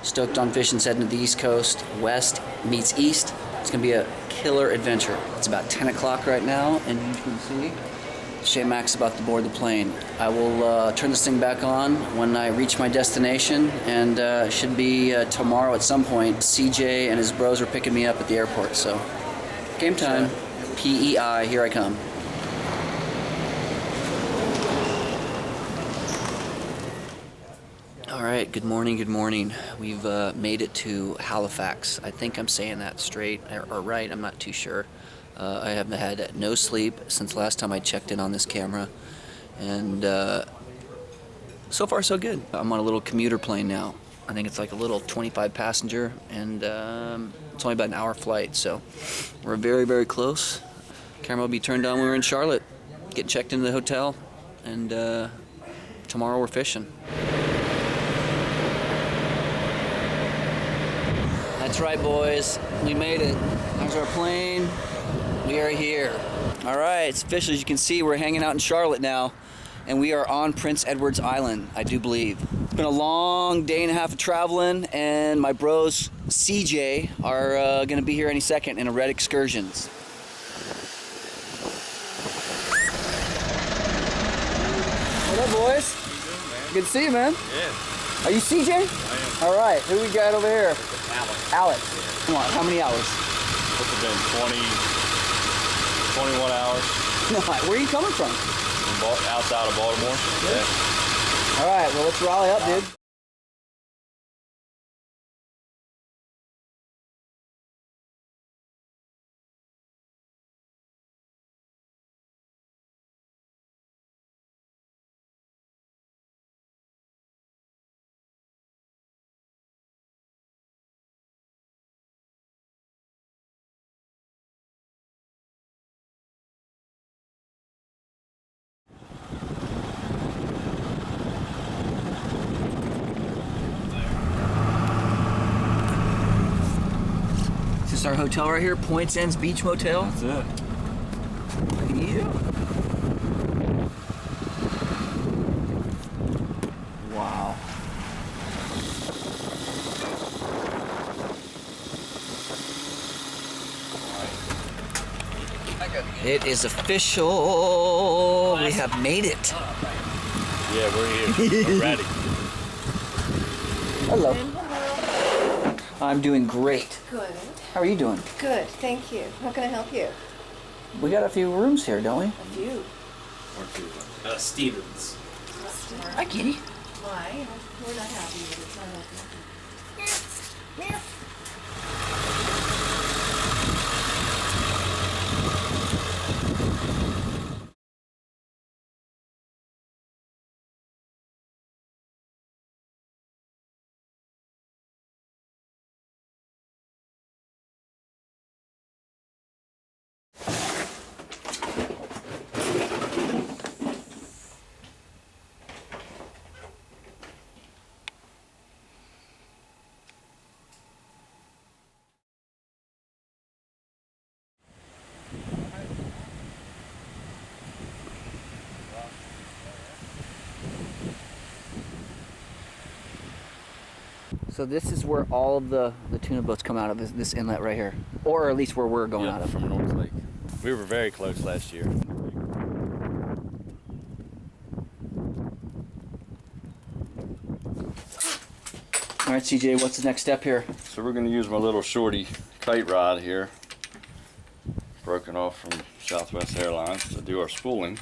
Stoked on fishing, heading to the East Coast. West meets East. It's gonna be a killer adventure. It's about 10 o'clock right now, and you can see Shay Mac's about to board the plane. I will turn this thing back on when I reach my destination, and should be tomorrow at some point. CJ and his bros are picking me up at the airport, so game time. P.E.I, here I come. Alright, good morning, good morning. We've made it to Halifax. I think I'm saying that straight or right, I'm not too sure. I have had no sleep since last time I checked in on this camera, and so far so good. I'm on a little commuter plane now. I think it's like a little 25 passenger, and it's only about an hour flight, so we're very, very close. Camera will be turned on when we're in Charlotte, getting checked into the hotel, and tomorrow we're fishing. That's right, boys. We made it. There's our plane. We are here. All right, it's official. As you can see, we're hanging out in Charlotte now, and we are on Prince Edward's Island, I do believe. It's been a long day and a half of traveling, and my bros, CJ, are going to be here any second in a Red Excursions. What up, boys? Good to see you, man. Yeah. Are you CJ? I am. All right, who we got over here? Alex. Yeah. Come on, how many hours? What's it been, 21 hours? No, where are you coming from? Outside of Baltimore. Yeah. All right, well, let's rally up, dude. Is this our hotel right here? Points Ends Beach Motel? That's it. Yeah. Wow. It is official. We have made it. Yeah, we're here. We're ready. Hello. I'm doing great. Good. How are you doing? Good, thank you. How can I help you? We got a few rooms here, don't we? A few. Stevens. Hi, kitty. Why? We're not happy with it. It's not helping. So this is where all of the tuna boats come out of, this inlet right here. Or at least where we're going out of. From North Lake. We were very close last year. All right, CJ, what's the next step here? So we're going to use my little shorty kite rod here, broken off from Southwest Airlines, to do our spooling.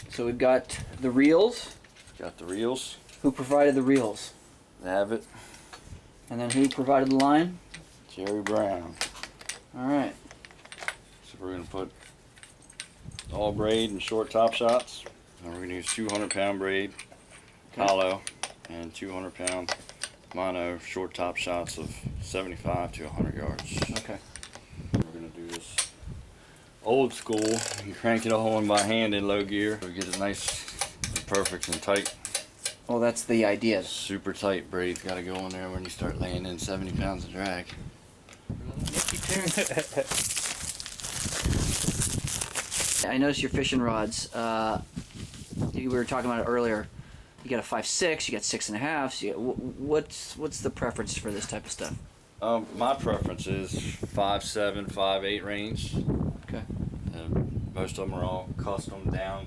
So we've got the reels. Got the reels. Who provided the reels? Have it. And then who provided the line? Jerry Brown. All right. So we're going to put all braid and short top shots. And we're going to use 200-pound braid, hollow, and 200-pound mono short top shots of 75 to 100 yards. Okay. We're going to do this old school. You crank it all in by hand in low gear. We get it nice and perfect and tight. Well, that's the idea. Super tight braid's got to go in there when you start laying in 70 pounds of drag. I noticed your fishing rods. We were talking about it earlier. You got a 5.6, you got 6.5. So what's the preference for this type of stuff? My preference is 5.7, 5.8 range. Okay. And most of them are all custom down,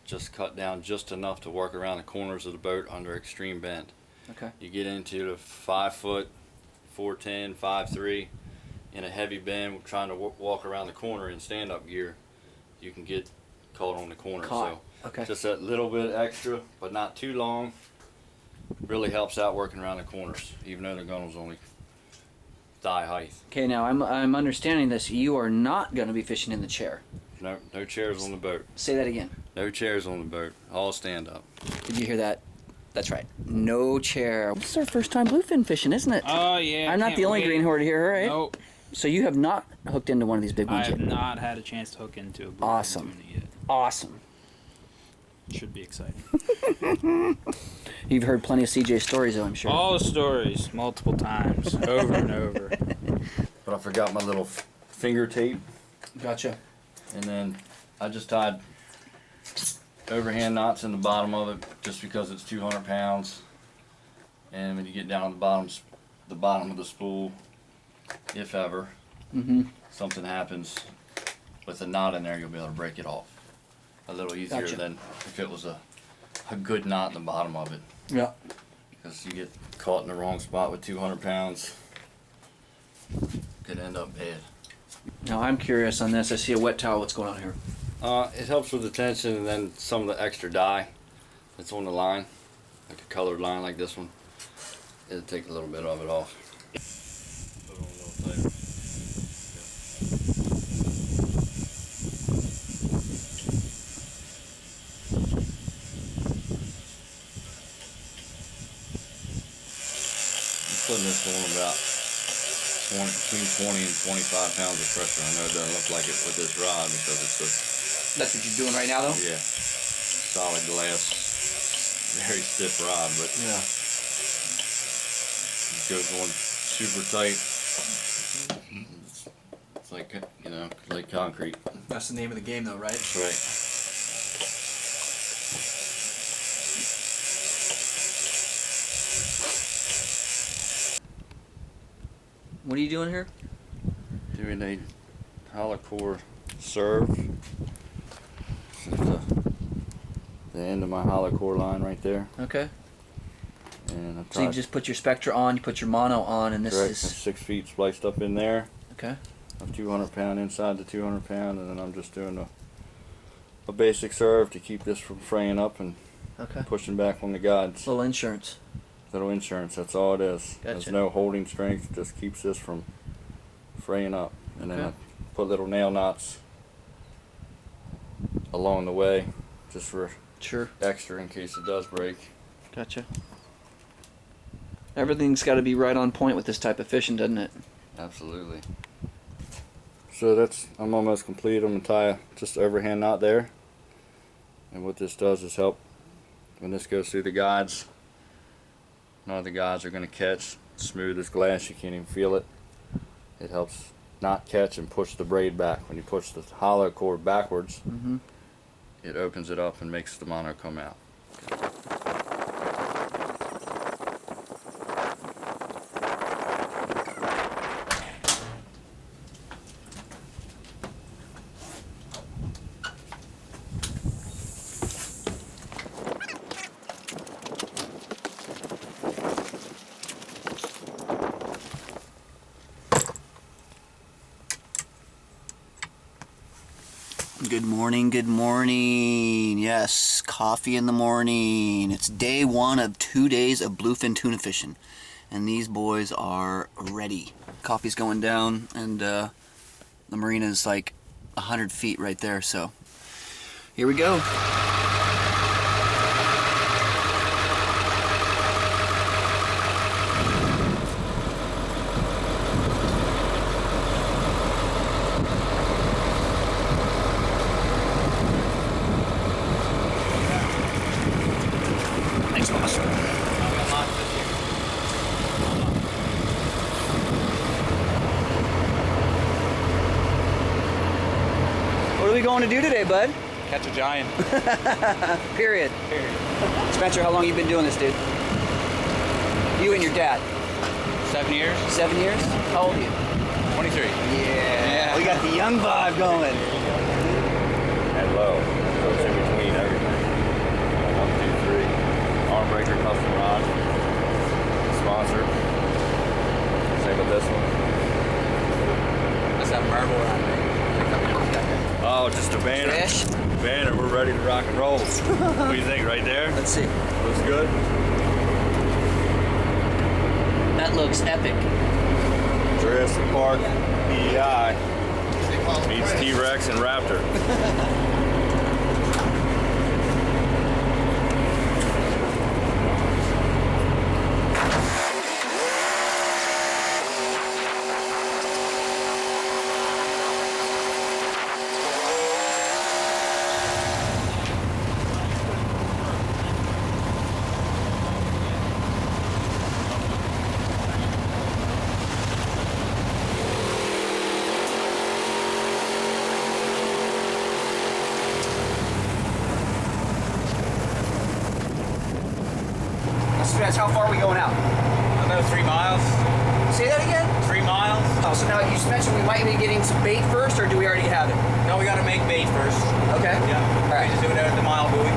just cut down just enough to work around the corners of the boat under extreme bend. Okay. You get into the 5 foot, 4.10, 5.3 in a heavy bend, trying to walk around the corner in stand-up gear, you can get caught on the corner. Caught. So Okay. just that little bit extra, but not too long, really helps out working around the corners, even though the gunnel's only thigh height. Okay, now I'm understanding this. You are not going to be fishing in the chair. No chairs on the boat. Say that again. No chairs on the boat. All stand up. Did you hear that? That's right. No chair. This is our first time bluefin fishing, isn't it? Oh yeah. I'm not the only wait. greenhorn here, right? Nope. So you have not hooked into one of these big I ones have yet? not had a chance to hook into a bluefin Awesome. tuna yet. Awesome. Should be exciting. You've heard plenty of CJ stories, though, I'm sure. All the stories, multiple times, over and over. But I forgot my little finger tape, Gotcha. and then I just tied overhand knots in the bottom of it just because it's 200 pounds. And when you get down to the bottom of the spool, if ever something happens with a knot in there, you'll be able to break it off a little easier Gotcha. than if it was a good knot in the bottom of it. Yeah. Because you get caught in the wrong spot with 200 pounds, could end up bad. Now I'm curious on this. I see a wet towel. What's going on here? It helps with the tension, and then some of the extra dye that's on the line, like a colored line like this one, it'll take a little bit of it off. Put it on a little tighter. I'm putting this on about between 20 and 25 pounds of pressure. I know it doesn't look like it with this rod because it's a That's what you're doing right now, though? yeah, solid glass, very stiff rod, but Yeah. it goes on super tight. It's like, like concrete. That's the name of the game, though, right? That's right. What are you doing here? Doing a hollow core serve. This is the end of my hollow core line right there. Okay. And I So you just put your Spectra on, you put your mono on, and this correct, is... 6 feet spliced up in there. Okay. A 200 pound inside the 200 pound, and then I'm just doing a basic serve to keep this from fraying up and Okay. pushing back on the guides. Little insurance. Little insurance, that's all it is. Gotcha. There's no holding strength, it just keeps this from fraying up. And then Okay. I put little nail knots along the way just for Sure. extra in case it does break. Gotcha. Everything's got to be right on point with this type of fishing, doesn't it? Absolutely. So I'm almost complete. I'm gonna tie just an overhand knot there. And what this does is help when this goes through the guides. None of the guides are gonna catch. Smooth as glass, you can't even feel it. It helps not catch and push the braid back. When you push the hollow cord backwards, it opens it up and makes the mono come out. Good morning, good morning. Yes, coffee in the morning. It's day 1 of 2 days of bluefin tuna fishing. And these boys are ready. Coffee's going down, and the marina's like 100 feet right there, so here we go. Thanks, boss. What are we going to do today, bud? Catch a giant. Period. Period. Spencer, how long you been doing this, dude? You and your dad. 7 years. 7 years? How old are you? 23. Yeah. We got the young vibe going. And low. So it's in between everything. 1, 2, 3. Arm breaker, custom rod. Sponsor. Same with this one. That's that marble around there. Oh, just a banner. Fish. Banner, we're ready to rock and roll. What do you think, right there? Let's see. Looks good? That looks epic. Jurassic Park, P.E.I. meets T-Rex and Raptor. Spence, how far are we going out? About 3 miles. Say that again? 3 miles. Oh, so now you mentioned we might be getting some bait first, or do we already have it? No, we got to make bait first. Okay. Yeah. All right. We just do it out at the mile buoy.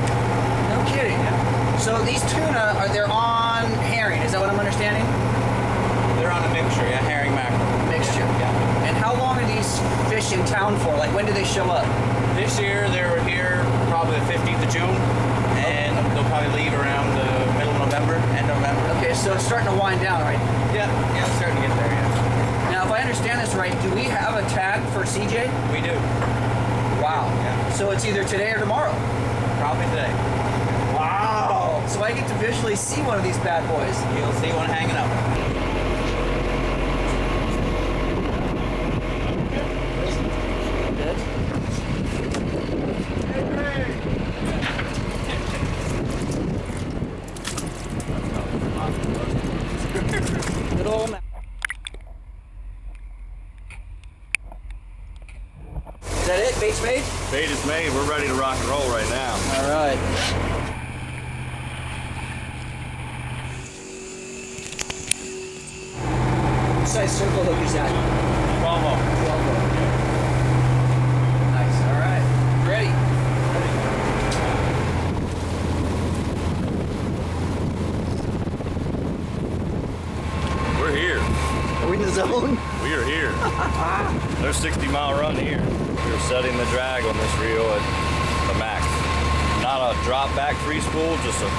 No kidding. So these tuna, they're on herring, is that what I'm understanding? They're on a mixture, yeah, herring mackerel. Mixture. Yeah. And how long are these fish in town for? Like, when do they show up? This year they were here probably the 15th of June, and they'll probably leave around the middle of November, end of November. Okay, so it's starting to wind down, right? Yeah, it's starting to get there, yeah. Now, if I understand this right, do we have a tag for CJ? We do. Wow. Yeah. So it's either today or tomorrow? Probably today. Wow. So I get to visually see one of these bad boys. You'll see one hanging up. Good old man. Is that it? Bait's made? Bait is made. We're ready to rock and roll right now. All right. What size circle hook is that? 12 Nice. All right. Ready? We're here. Are we in the zone? We are here. No 60-mile run here. We're setting the drag on this reel at the max. Not a drop back free spool, just a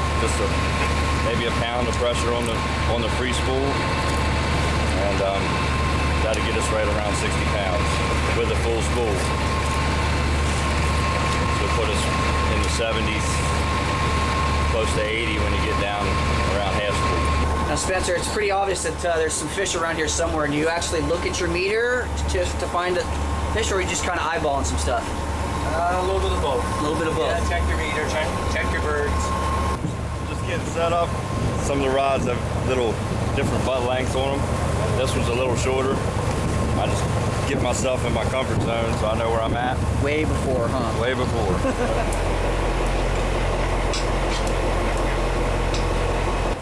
maybe a pound of pressure on the free spool, and that'll get us right around 60 pounds with a full spool. So put us in the 70s, close to 80 when you get down around half spool. Now, Spencer, it's pretty obvious that there's some fish around here somewhere. And do you actually look at your meter to find a fish, or are you just kind of eyeballing some stuff? A little bit of both. A little bit of both. Yeah, check your meter, check your birds. Just getting set up. Some of the rods have little different butt lengths on them. This one's a little shorter. I just get myself in my comfort zone so I know where I'm at. Way before, huh? Way before.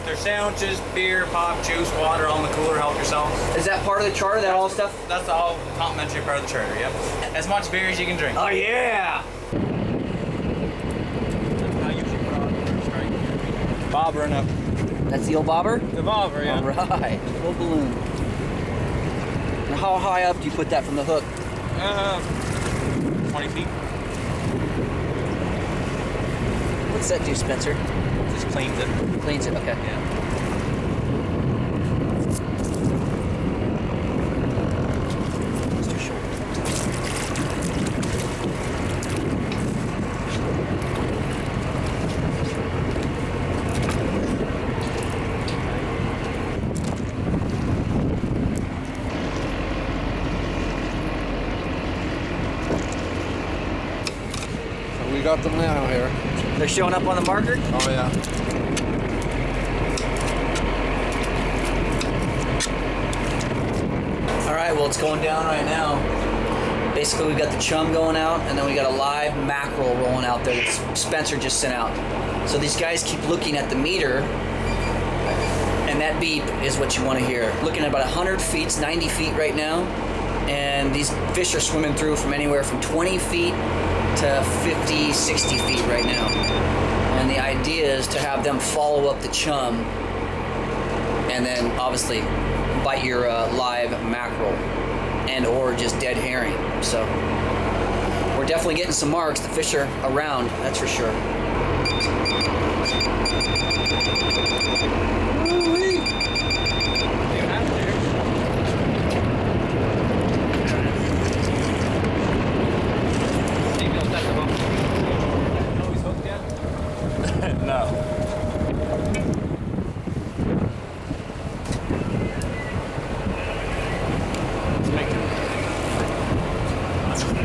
There's sandwiches, beer, pop, juice, water all in the cooler. Help yourself. Is that part of the charter, that all stuff? That's all complimentary part of the charter, yep. As much beer as you can drink. Oh, yeah! Bobber and up. That's the old bobber? The bobber, yeah. All right. Little balloon. Now, how high up do you put that from the hook? 20 feet. What's that do, Spencer? Just cleans it. Cleans it, okay. Yeah. It's too short. We got them now here. They're showing up on the marker? Oh yeah. All right, well, it's going down right now. Basically, we've got the chum going out, and then we got a live mackerel rolling out there that Spencer just sent out. So these guys keep looking at the meter, and that beep is what you want to hear. Looking at about 100 feet, it's 90 feet right now, and these fish are swimming through from anywhere from 20 feet to 50, 60 feet right now. And the idea is to have them follow up the chum, and then obviously bite your live mackerel and or just dead herring. So we're definitely getting some marks. The fish are around, that's for sure. No.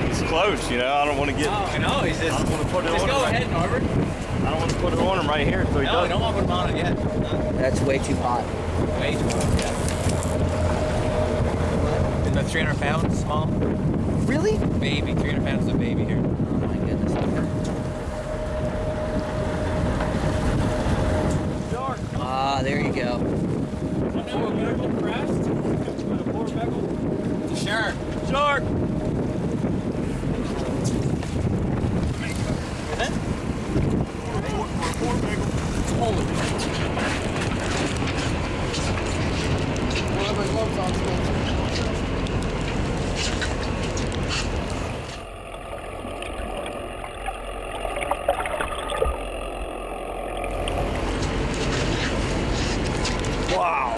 It's close, you know. I don't want to get. Oh, I know. He's just. I don't want to put it Just on go him. ahead, Norbert. I don't want to put it on him right here, so he No, I doesn't. don't want to put him on it yet. No, That's way too hot. way too much. Yeah. It's about 300 pounds, small. Really? Baby, 300 pounds is a baby here. Oh my goodness. Ah, there you go. It's a shark. Shark! Wow!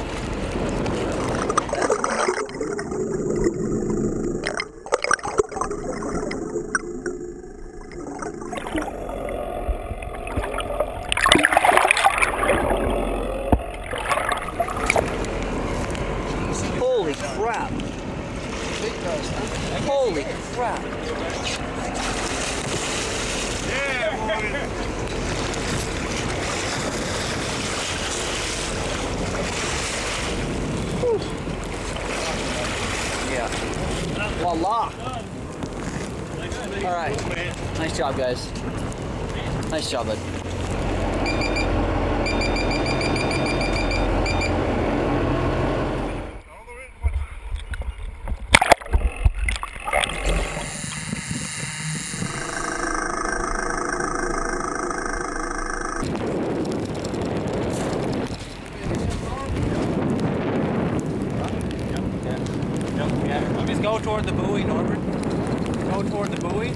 Holy crap. Holy crap. Yeah. Voila. All right. Nice job, guys. Nice job, bud. Just go toward the buoy, Norbert. Go toward the buoy.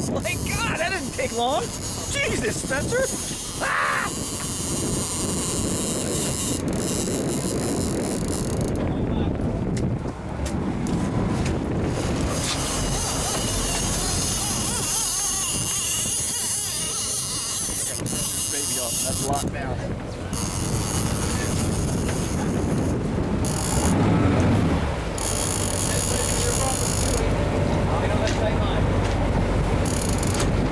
Oh my God, that didn't take long. Jesus, Spencer. Ah! Baby off. That's locked down.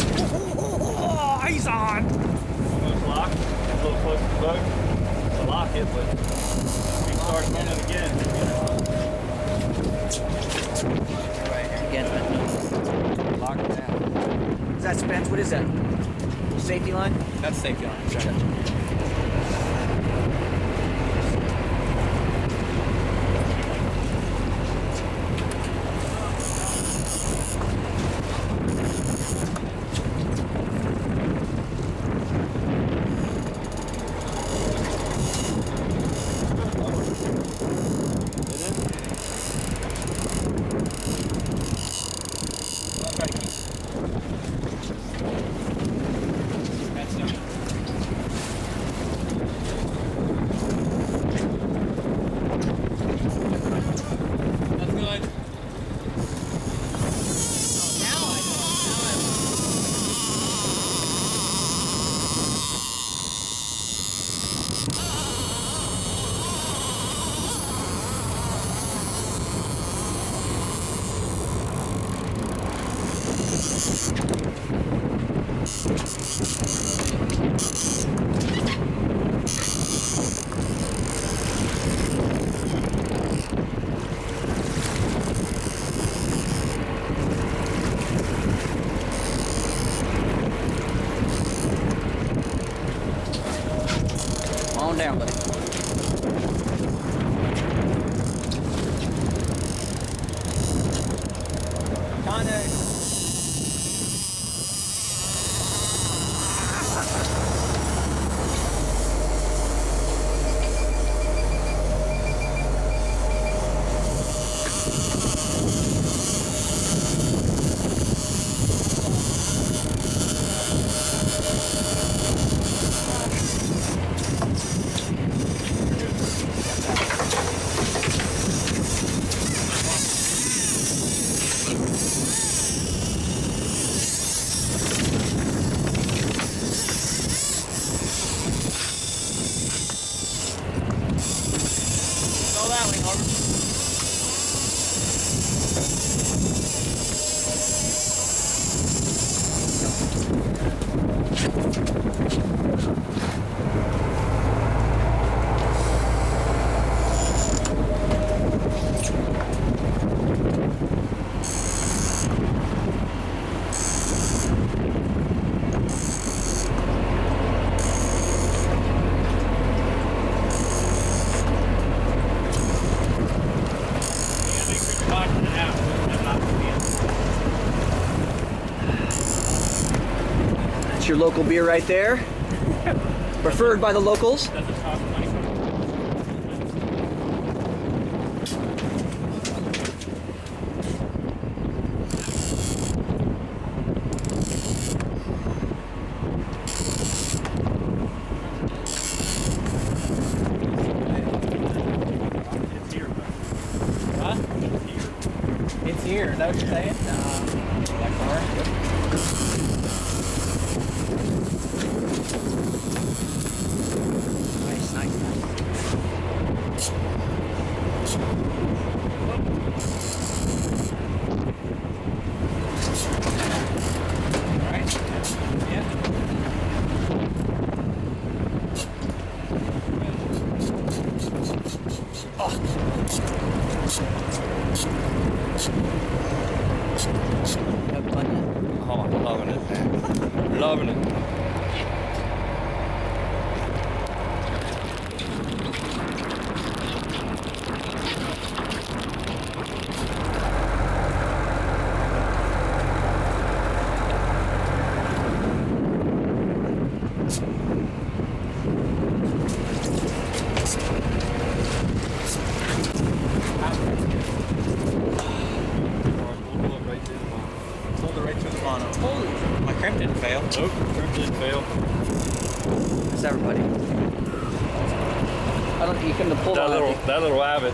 Oh, he's on. Almost locked. A little close to the boat. To lock it, but we can start running again. Again, Lock it down. is that Spence? What is that? Safety line? That's safety line. Come on down, buddy. That's your local beer right there. Preferred by the locals. It's here. Is that what you're saying? That car? Nice, nice, nice. All right. Yeah. Oh, I'm loving it, man. Loving it. Pulled it right through the mono. Holy! My crimp didn't fail. Nope, crimp didn't fail. That's everybody. I don't. You couldn't have pulled on it. That little abbot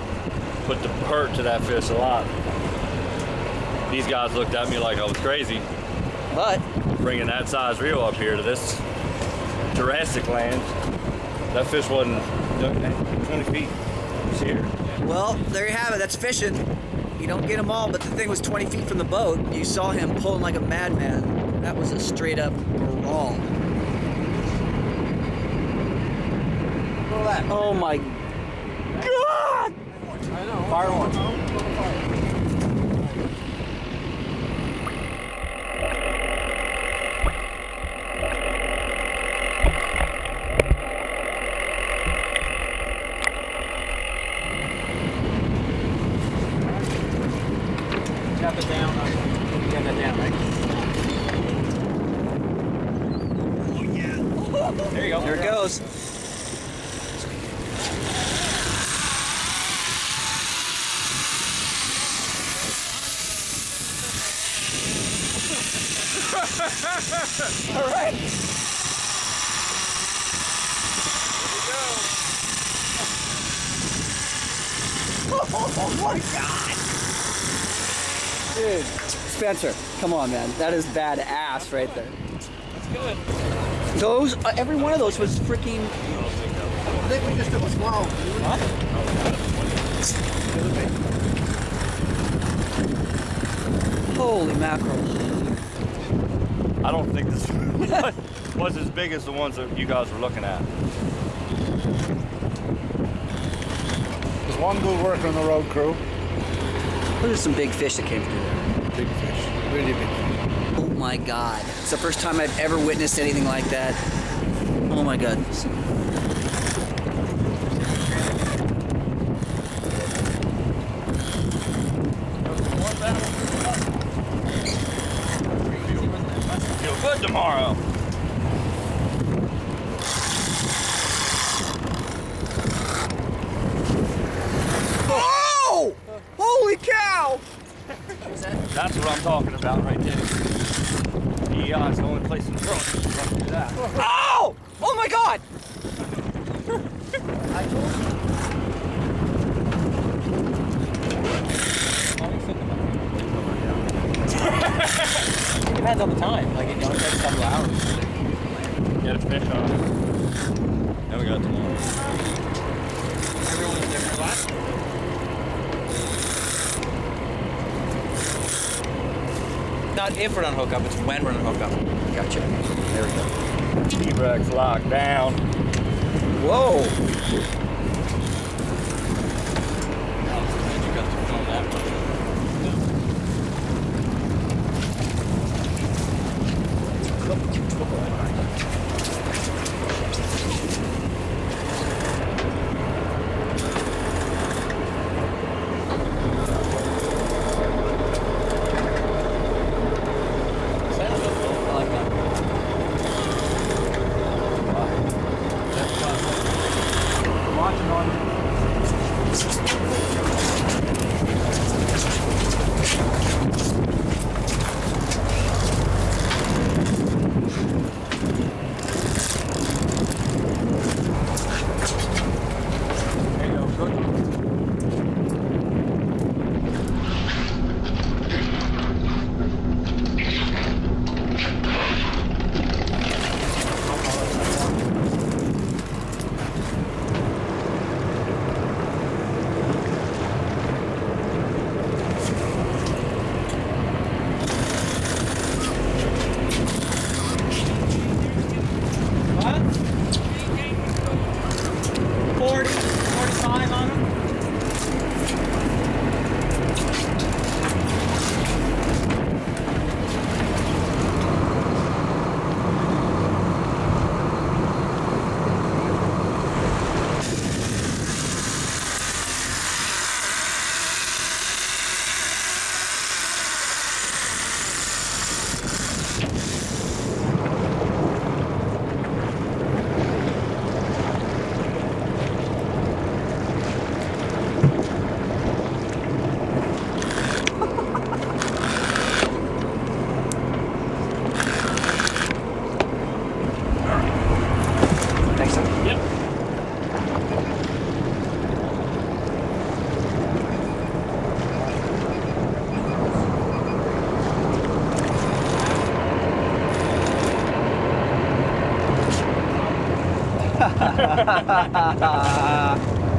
put the hurt to that fish a lot. These guys looked at me like I was crazy, But bringing that size reel up here to this Jurassic land. That fish wasn't 20 feet. It's here. well, there you have it. That's fishing. You don't get them all, but the thing was 20 feet from the boat. You saw him pulling like a madman. That was a straight up brawl. Look at that. Oh my God! I know. Fire one. Tap it down. Get that down, right? There you go. There it goes. All right. Oh my God! Dude, Spencer, come on, man. That is badass right there. That's good. Those, every one of those was freaking. I think we just did a swallow. What? Holy mackerel. I don't think this was as big as the ones that you guys were looking at. There's one good worker on the road crew. Those are some big fish that came through there. Big fish, really big fish. Oh my God. It's the first time I've ever witnessed anything like that. Oh my goodness. Feel good tomorrow. Oh! Holy cow! That's what I'm talking about right there. PEI is the only place in the world that can do that. Oh! Oh my God! I told you. It depends on the time. Like, you know, it takes a couple hours. Get a fish on it. Then we got tomorrow. Everyone's different. What? Not if we're on hookup, it's when we're on hookup. Gotcha. There we go. T-Rex locked down. Whoa! You got to film that one.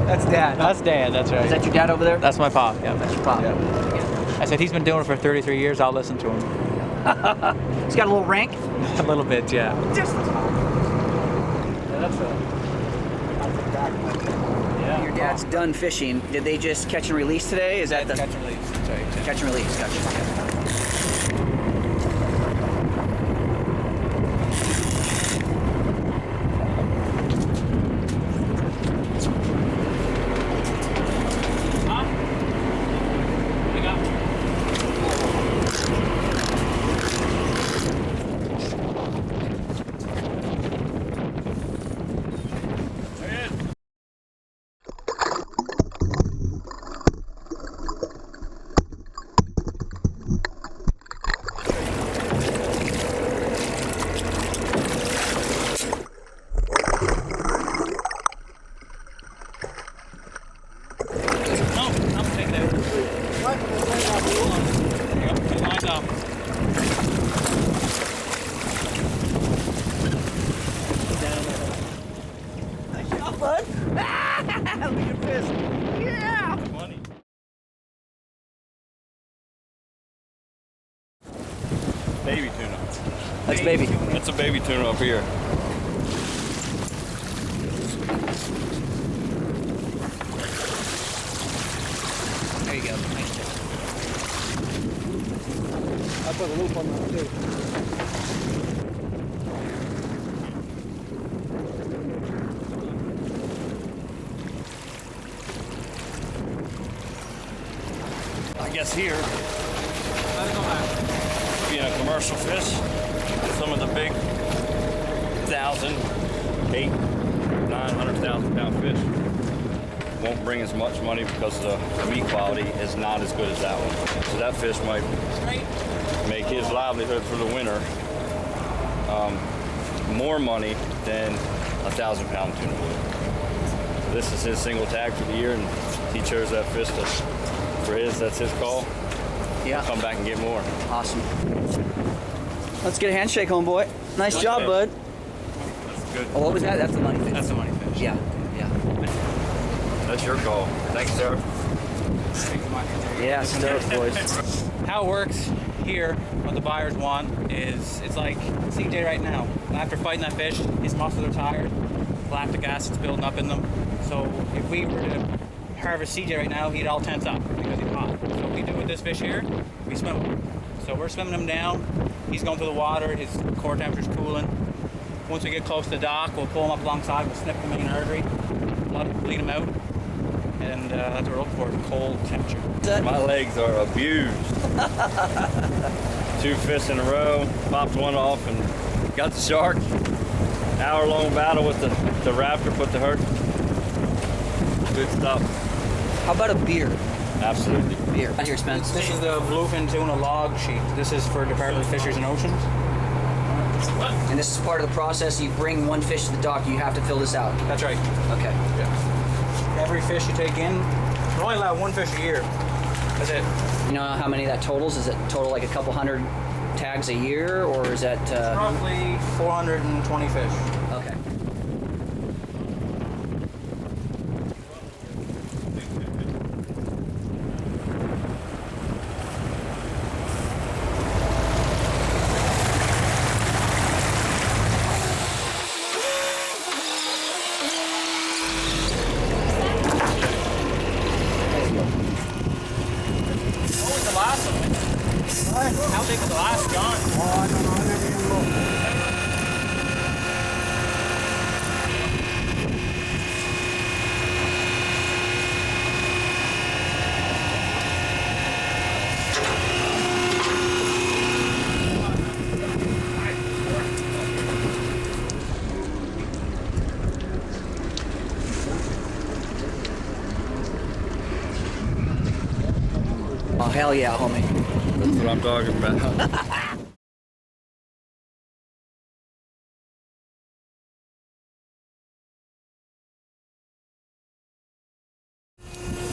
That's Dad. That's Dad, that's right. Is that your dad over there? That's my pop, yeah. That's your pop. Yeah. I said he's been doing it for 33 years, I'll listen to him. He's got a little rank. A little bit, yeah. Just That's yeah. Your dad's done fishing. Did they just catch and release today? Is that the catch and release? That's right. catch and release? Gotcha. Baby tuna. That's baby. That's a baby tuna up here. There you go. Nice. I put a loop on that too. I guess here, being a commercial fish, some of the big 1,000, 800,000, 900,000 pound fish won't bring as much money because the meat quality is not as good as that one. So that fish might make his livelihood for the winter more money than 1,000 pound tuna would. So this is his single tag for the year, and he chose that fish for his. That's his call. Yeah. Come back and get more. Awesome. Let's get a handshake, homeboy. Nice job, bud. That's good. Oh, what was that? That's the money fish. That's the money fish. Yeah. Yeah. That's your call. Thanks, sir. Yeah. Stoked, boys. How it works here, what the buyers want is, it's like CJ right now. After fighting that fish, his muscles are tired, lactic acid's building up in them. So if we were to harvest CJ right now, he'd all tense up because he's hot. So what we do with this fish here, we swim him. So we're swimming him down, he's going through the water, his core temperature's cooling. Once we get close to the dock, we'll pull him up alongside, we'll snip the main artery, bleed him out, and that's what we're looking for, is cold temperature. My legs are abused. 2 fish in a row, popped one off and got the shark. Hour-long battle with the raptor put to hurt. Good stuff. How about a beer? Absolutely. Beer. Out here, Spence. This is the bluefin tuna log sheet. This is for Department of Fisheries and Oceans. And this is part of the process. You bring one fish to the dock, you have to fill this out. That's right. Okay. Every fish you take in, we're only allowed 1 fish a year. That's it. You know how many that totals? Is it total like a couple hundred tags a year, or is that? Roughly 420 fish. Okay. What was the last one? How big was the last John? Oh, I don't know. I didn't even look. Oh hell yeah, homie. That's what I'm talking about.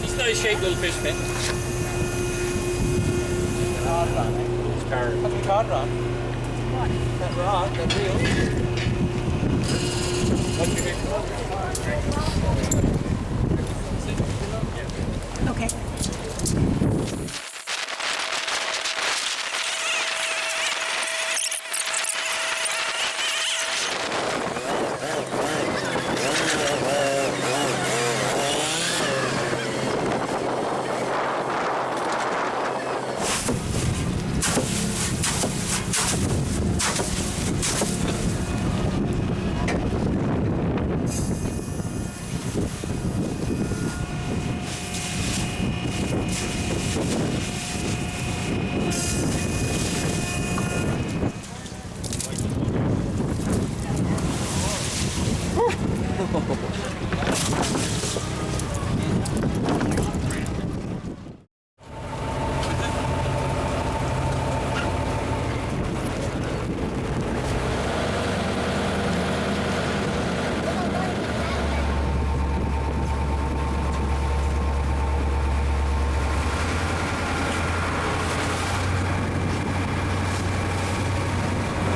Just nice shaped little fish pin. That's a cod rod. What? That rod, that reel. Okay.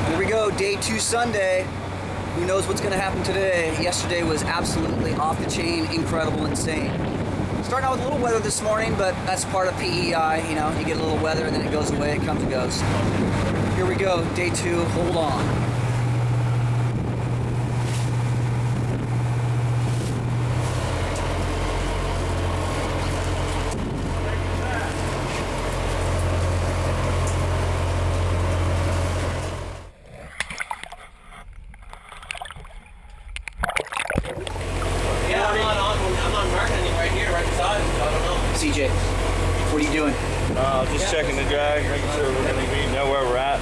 Here we go, day 2 Sunday. Who knows what's gonna happen today? Yesterday was absolutely off the chain, incredible, insane. starting out with a little weather this morning, but that's part of PEI. You know, you get a little weather and then it goes away, it comes and goes. Here we go, day 2, hold on. CJ, what are you doing? Just checking the drag, making sure we're going to know where we're at.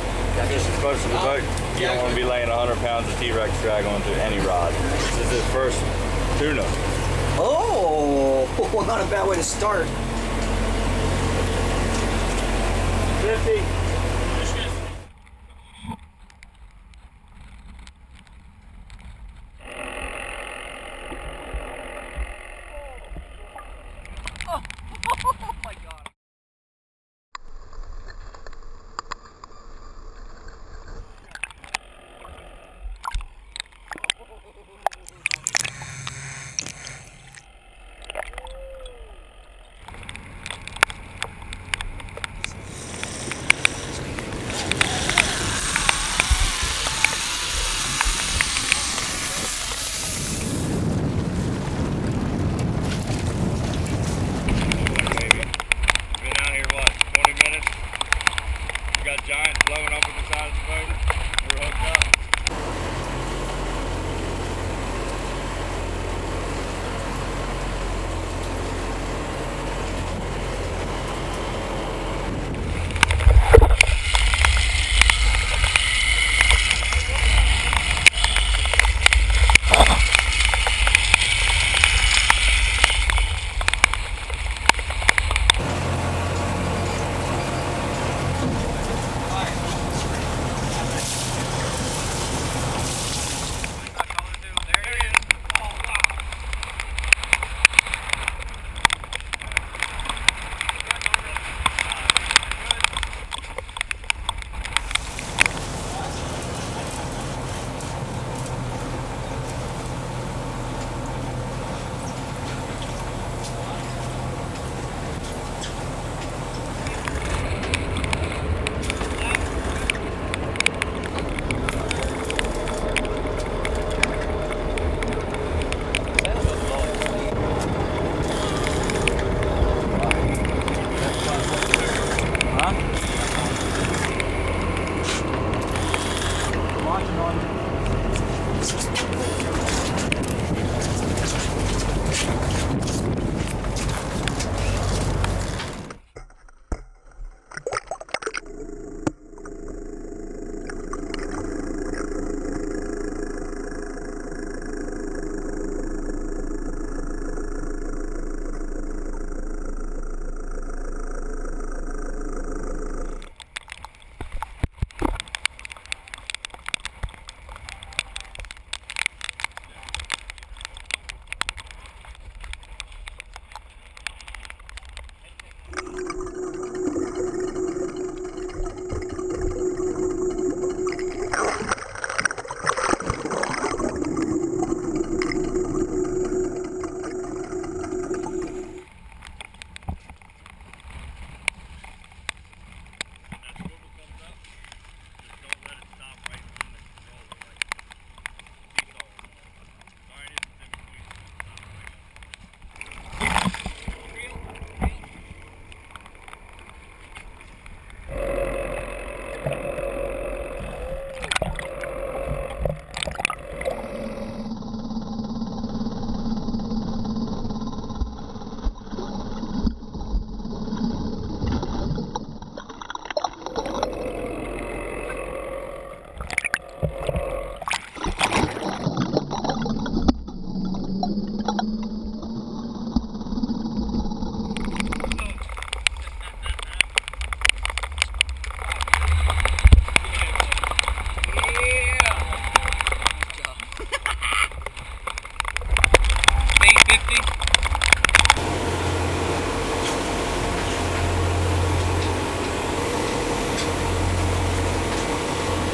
Just as close to the boat. You don't want to be laying 100 pounds of T-Rex drag onto any rod. This is his first tuna. Oh, not a bad way to start. 50. Giants blowing up on the side of the boat. We're hooked up.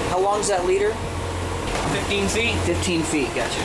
How long is that leader? 15 feet. 15 feet, gotcha.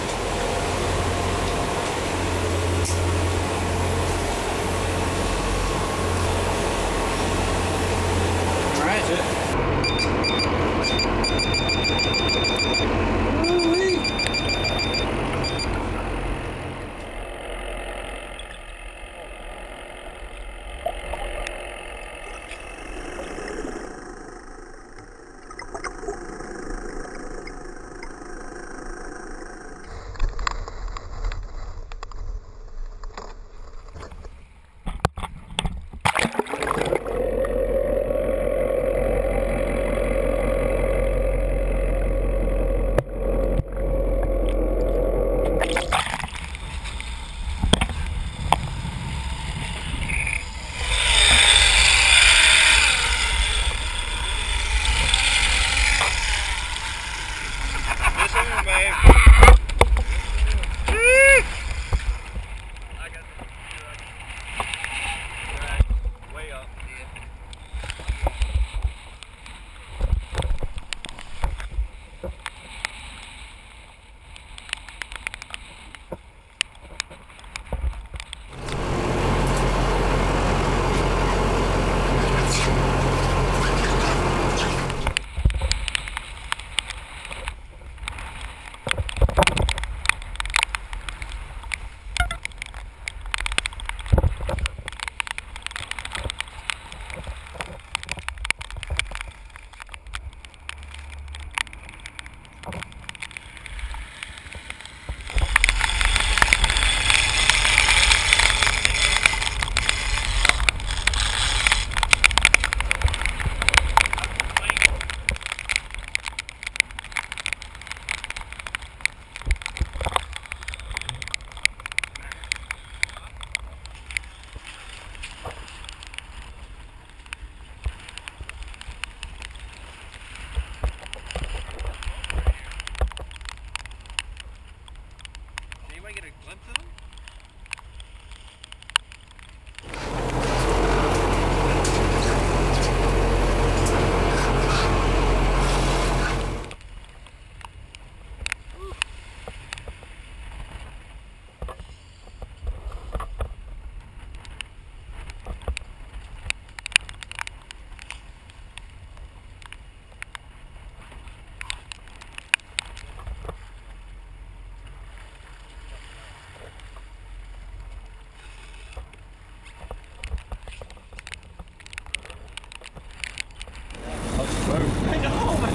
I know, but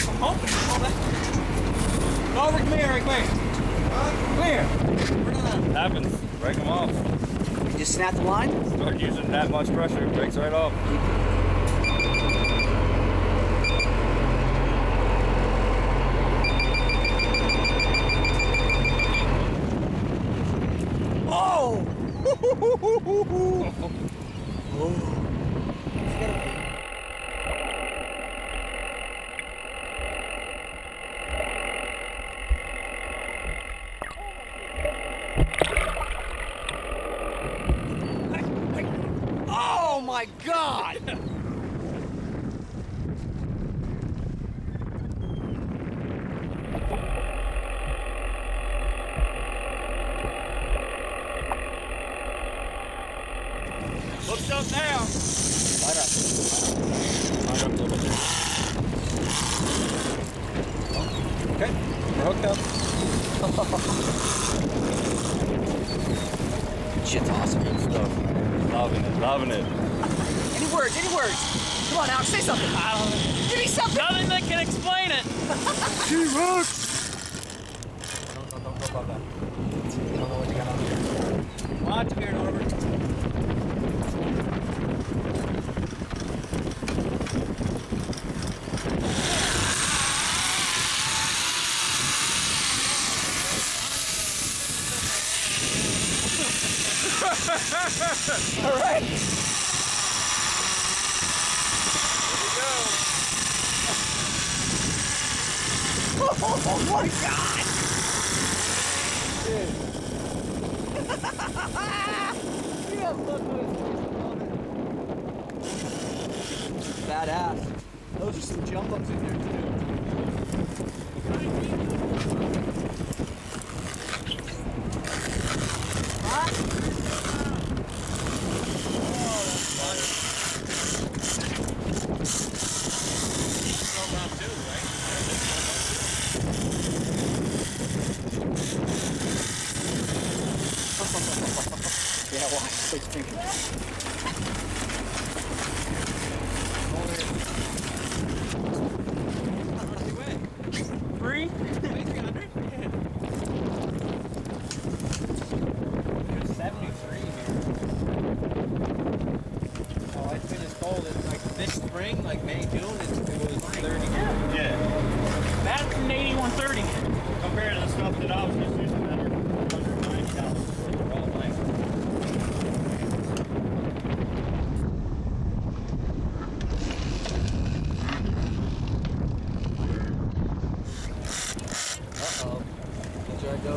I'm hoping. Over, come here, come here. Come here. We're done. Happens. Break them off. You just snap the line? Start using that much pressure, it breaks right off. Oh! Oh my God! Hooked up now. Light up a little bit. Okay, we're hooked up. Shit's awesome. Good stuff. Loving it, loving it. Any words? Any words? Come on, Alex, say something. Give me something. Nothing that can explain it. She rocks. Don't go about that. I don't know what you got on here. Watch here, Norbert. All right. Oh my God! Badass. Those are some jump ups in there too. Yeah, watch. It's thinking. Free? 300? Yeah. There's 73 here. Oh, it's been as cold as like this spring, like May, June, it was 30. Yeah. That's an 8130. Compared to the stuff that I was just using that are 190 gallons for all length. Uh-oh. There I go.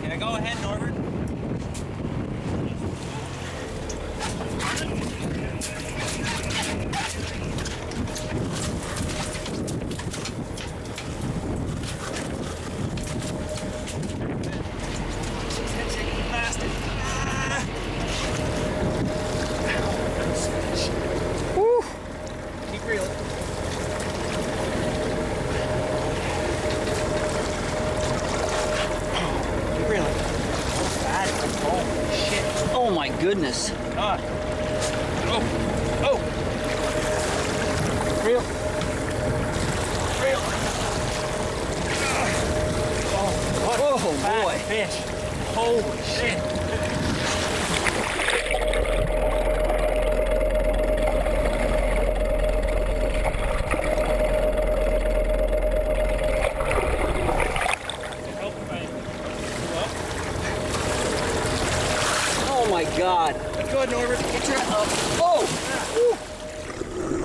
Yeah, go ahead, Norbert. Woo! Keep reeling. Keep reeling. Holy shit. Oh my goodness. God. Oh. Oh. Reel. Reel. Oh, what Oh, a fat boy. fish. Holy shit. Norbert. Get your up. Oh! Woo.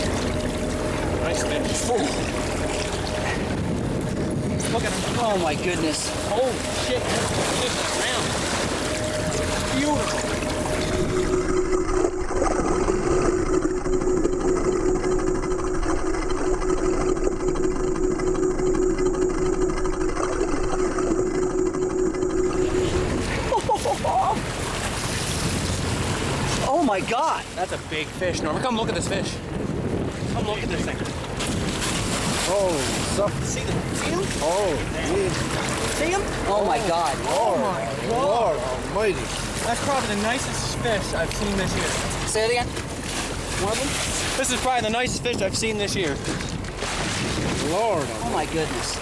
Nice fish. Look at him. Oh my goodness. Oh shit! This is round. Beautiful. Oh my God. That's a big fish, Norman. Come look at this fish. Come look at this thing. Oh, See him? oh, geez. See him? Oh my God. Lord, Lord Almighty. That's probably the nicest fish I've seen this year. Say it again. One of them? This is probably the nicest fish I've seen this year. Lord Oh my goodness.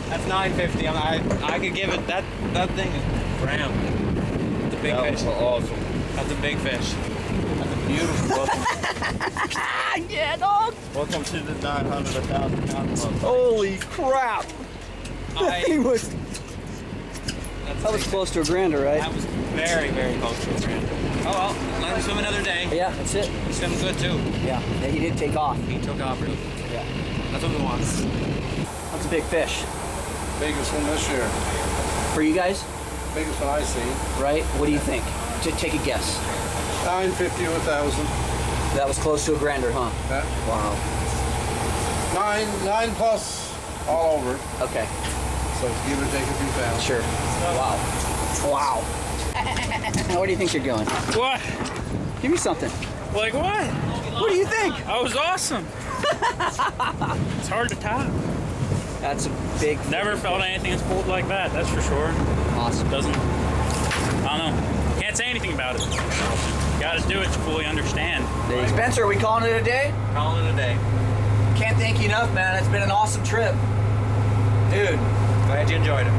That's 950. I could give it that thing is brown. That's a big That fish. was awesome. That's a big fish. That's a beautiful. Welcome, Yeah, dog. welcome to the 900, 1,000 pound club. Holy crap. That thing was. That was close to a grander, right? That was very, very close to a grand. Oh well, let him swim another day. Yeah, that's it. He's swimming good too. Yeah, he did take off. He took off really. Yeah. That's what we want. That's a big fish. Biggest one this year. For you guys, Biggest one I seen. right? What do you think? Take a guess. 950 to 1,000. That was close to a grander, huh? Yeah. Wow. 9 plus all over. Okay. So give or take a few pounds. Sure. Wow. Wow. Where do you think you're going? What? Give me something. Like what? What do you think? I was awesome. It's hard to top. That's a big. Never felt anything as pulled like that, that's for sure. Awesome. Doesn't, I don't know. Can't say anything about it. Gotta do it to fully understand. Spencer, are we calling it a day? Calling it a day. Can't thank you enough, man. It's been an awesome trip. Dude, Glad you enjoyed it.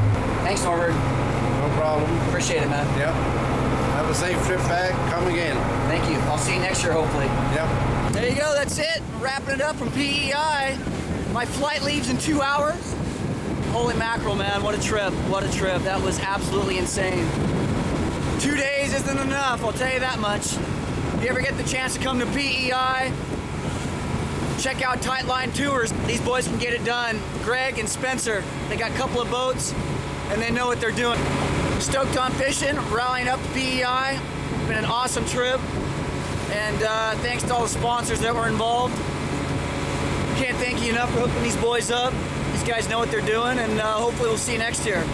thanks, Norbert. No problem. Appreciate it, man. Yep. Have a safe trip back. Come again. Thank you. I'll see you next year, hopefully. Yep. There you go. That's it. Wrapping it up from PEI. My flight leaves in 2 hours. Holy mackerel, man. What a trip. What a trip. That was absolutely insane. 2 days isn't enough, I'll tell you that much. If you ever get the chance to come to PEI, check out Tightline Tours. These boys can get it done. Greg and Spencer, they got a couple of boats and they know what they're doing. Stoked on fishing, rallying up to PEI. Been an awesome trip. And thanks to all the sponsors that were involved. Can't thank you enough for hooking these boys up. These guys know what they're doing, and hopefully we'll see you next year.